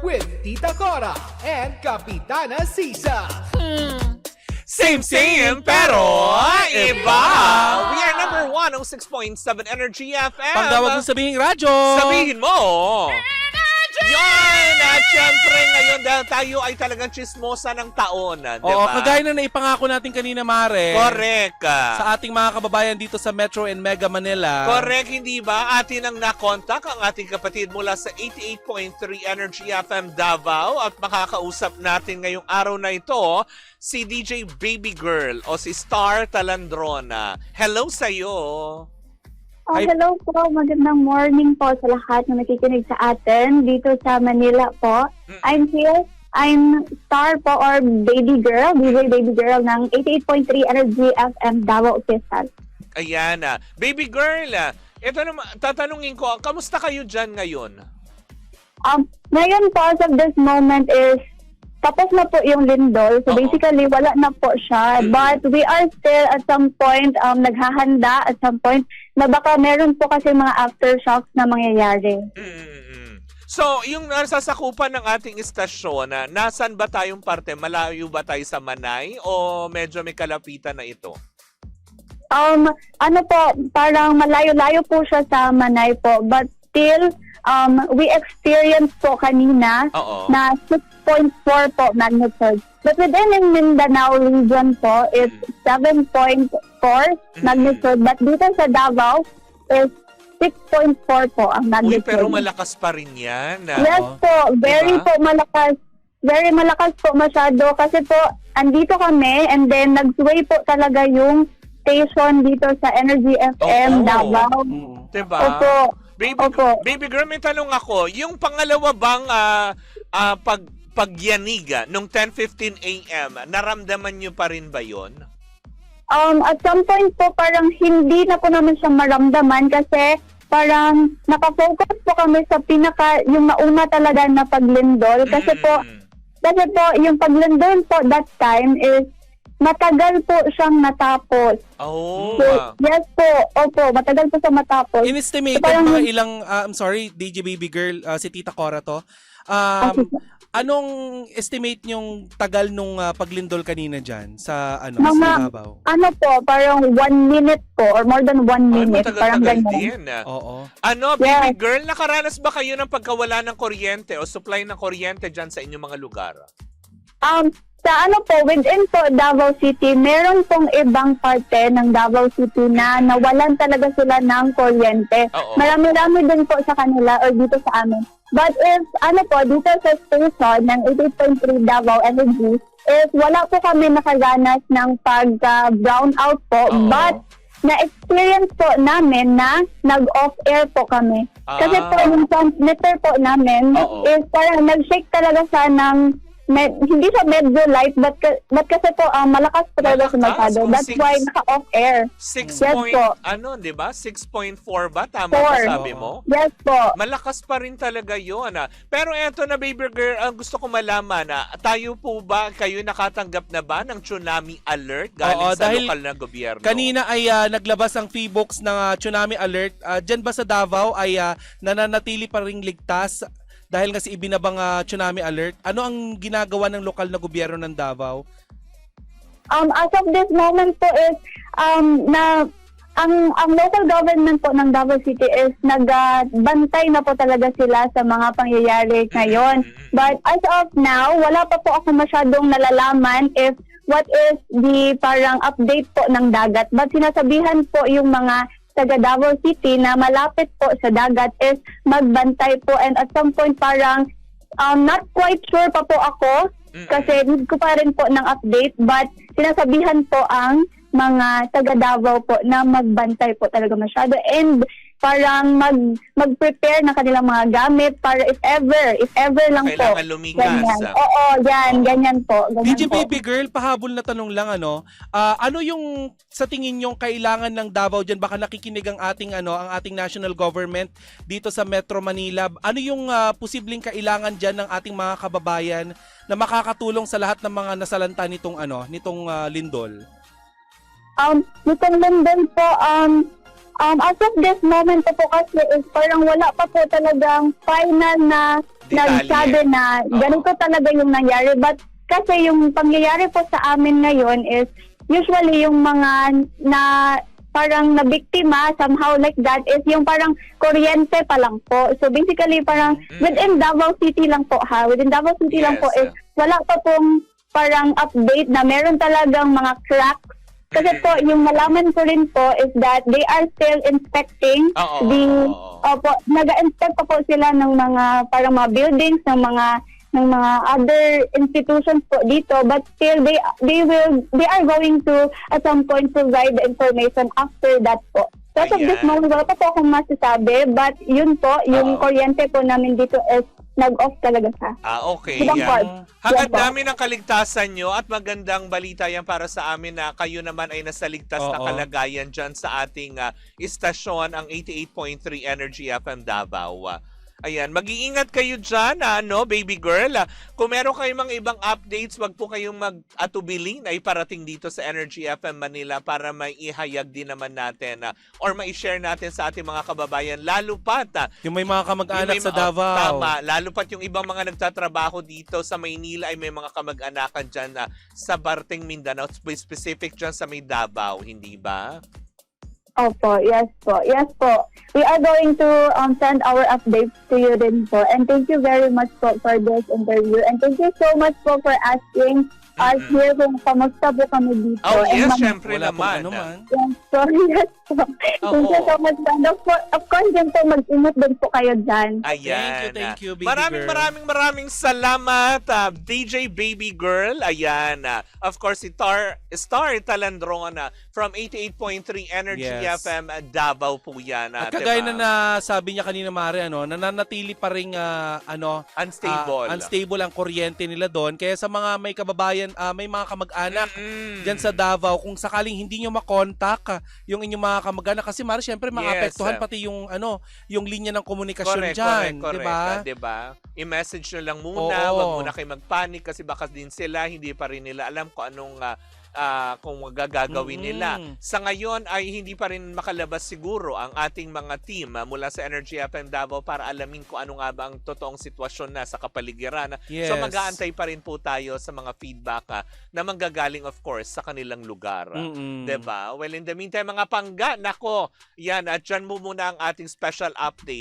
with Tita Cora and Kapitana Sisa. Same, pero iba. We are number 106.7 Energy FM. Pagdawag mo sabihin radyo. Sabihin mo. Yan! At syempre ngayon dahil tayo ay talagang chismosa ng taon. Diba? Oo, kagaya na naipangako natin kanina, Mare. Correct. Sa ating mga kababayan dito sa Metro and Mega Manila. Correct, hindi ba? Atin ang nakontak ang ating kapatid mula sa 88.3 Energy FM Davao at makakausap natin ngayong araw na ito si DJ Baby Girl o si Star Talandrona. Hello sa'yo! Hello po, magandang morning po sa lahat na nakikinig sa atin dito sa Manila po. I'm here, I'm Star po or Baby Girl, DJ Baby Girl ng 88.3 Energy FM Davao Official. Ayan Baby Girl, ito naman, tatanungin ko, kamusta kayo dyan ngayon? Ngayon po, as of this moment is tapos na po yung lindol. So basically, wala na po siya. But we are still at some point naghahanda at some point na baka meron po kasi mga aftershocks na mangyayari. So, yung nasasakupan ng ating istasyon, nasan ba tayong parte? Malayo ba tayo sa Manay o medyo may kalapitan na ito? Ano po, parang malayo-layo po siya sa Manay po. But still, we experienced po kanina na 6.4 po magnitude. But within in Mindanao region po, it's 7.4 magnitude. But dito sa Davao, is 6.4 po ang magnitude. Uy, pero malakas pa rin yan. Yes po, very po malakas. Very malakas po masyado. Kasi po, andito kami and then nag-sway po talaga yung station dito sa Energy FM Davao. Diba? Opo. Baby Girl, may tanong ako. Yung pangalawa bang pagyanig nung 10:15 a.m., naramdaman nyo pa rin ba yun? At some point po, parang hindi na po naman siya maramdaman kasi parang nakafocus po kami sa yung nauna talaga na paglindol. Kasi po, yung paglindol po that time is matagal po siyang natapos. Oh. So, yes po. Opo, matagal po siya matapos. In-estimated So, parang, mga ilang, I'm sorry, DJ Baby Girl, si Tita Cora to. Anong estimate yung tagal nung paglindol kanina dyan sa sa Davao? Ano po, parang 1 minute po or more than 1 minute. Parang Matagal-tagal din. Oo. Baby Girl, nakaranas ba kayo ng pagkawala ng kuryente o supply ng kuryente dyan sa inyong mga lugar? Sa within po Davao City, meron pong ibang parte ng Davao City na nawalan talaga sila ng kuryente. Marami-rami din po sa kanila or dito sa amin. But if, dito sa station ng 88.3 Davao Energy, is wala po kami nakaganas ng pag-brownout po. But, na-experience po namin na nag-off-air po kami. Kasi po, yung transmitter po namin is parang nag-shake talaga siya ng hindi siya medyo light, but kasi po malakas po talaga sa masyado. That's why naka-off-air. 6 di ba? 6.4 ba? Tama ba sabi mo? Yes po. Malakas pa rin talaga yun. Pero eto na, Baby Girl, gusto ko malaman, tayo po ba, kayo nakatanggap na ba ng tsunami alert galing sa lokal na gobyerno? Kanina ay naglabas ang PHIVOLCS ng tsunami alert. Dyan ba sa Davao ay nananatili pa ring ligtas dahil nga si ibinabang tsunami alert? Ano ang ginagawa ng lokal na gobyerno ng Davao? As of this moment po is ang local government po ng Davao City is nagbantay na po talaga sila sa mga pangyayari ngayon. But as of now, wala pa po ako masyadong nalalaman if what is the parang update po ng dagat. But sinasabihan po yung mga taga Davao City na malapit po sa dagat is magbantay po, and at some point parang not quite sure pa po ako kasi need ko pa rin po ng update, but sinasabihan po ang mga taga Davao po na magbantay po talaga masyado and parang mag-prepare ng kanilang mga gamit para if ever lang po. Kailangan lumigas. Ganyan po. DJ Baby Girl, pahabol na tanong lang, ano yung sa tingin yung kailangan ng Davao dyan? Baka nakikinig ang ating national government dito sa Metro Manila. Ano yung posibleng kailangan dyan ng ating mga kababayan na makakatulong sa lahat ng mga nasalanta nitong lindol? Nitong lindol po, as of this moment po kasi is parang wala pa po talagang final na nagsabi na ganito talaga yung nangyari. But kasi yung pangyayari po sa amin ngayon is usually yung mga na parang nabiktima, somehow like that, is yung parang kuryente pa lang po. So basically parang within Davao City lang po ha. Within Davao City lang po is wala pa pong parang update na meron talagang mga cracks. Kasi po, yung malaman ko rin po is that they are still inspecting nag-inspect pa po sila ng mga parang mga buildings, ng mga other institutions po dito, but still they are going to at some point provide the information after that po. So as of this moment, wala pa po akong masasabi, but yun po, yung kuryente po namin dito is nag-off talaga siya. Okay. Hangad namin ang kaligtasan nyo at magandang balita yan para sa amin na kayo naman ay nasa ligtas na kalagayan dyan sa ating istasyon, ang 88.3 Energy FM Davao. Ayan, mag-iingat kayo dyan, baby girl. Kung meron kayong mga ibang updates, wag po kayong mag-atubili na iparating dito sa Energy FM Manila para may ihayag din naman natin or mai-share natin sa ating mga kababayan. Lalo pat yung may mga kamag-anak sa Davao. Tama, lalo pat yung ibang mga nagtatrabaho dito sa Maynila ay may mga kamag-anakan dyan sa Barteng Mindanao, specific dyan sa may Davao, hindi ba? Opo, yes po. We are going to send our updates to you din po. And thank you very much po for this interview. And thank you so much po for asking us here kung kamusta po kami dito. Yes, and syempre Wala naman. yes po. Thank you so much. And of course, din po, mag-ingat din po kayo dyan. Ayan. Thank you, baby Maraming salamat, DJ Baby Girl. Ayan. Of course, Star Talandrona from 88.3 Energy FM Davao po yan. At kagaya na sabi niya kanina, Mare, nananatili pa rin unstable ang kuryente nila doon. Kaya sa mga may kababayan, may mga kamag-anak dyan sa Davao, kung sakaling hindi nyo makontak yung inyong mga kamag-anak, kasi Mare, syempre maapektuhan pati yung linya ng komunikasyon dyan. Correct. Diba? I-message nyo lang muna, wag muna kayo magpanik kasi baka din sila, hindi pa rin nila alam kung anong kung gagawin nila. Sa ngayon ay hindi pa rin makalabas siguro ang ating mga team mula sa Energy FM Davao para alamin kung ano nga ba ang totoong sitwasyon na sa kapaligiran. So mag-aantay pa rin po tayo sa mga feedback na manggagaling of course sa kanilang lugar. Diba? Well, in the meantime mga pangga, nako, yan, at dyan mo muna ang ating special update.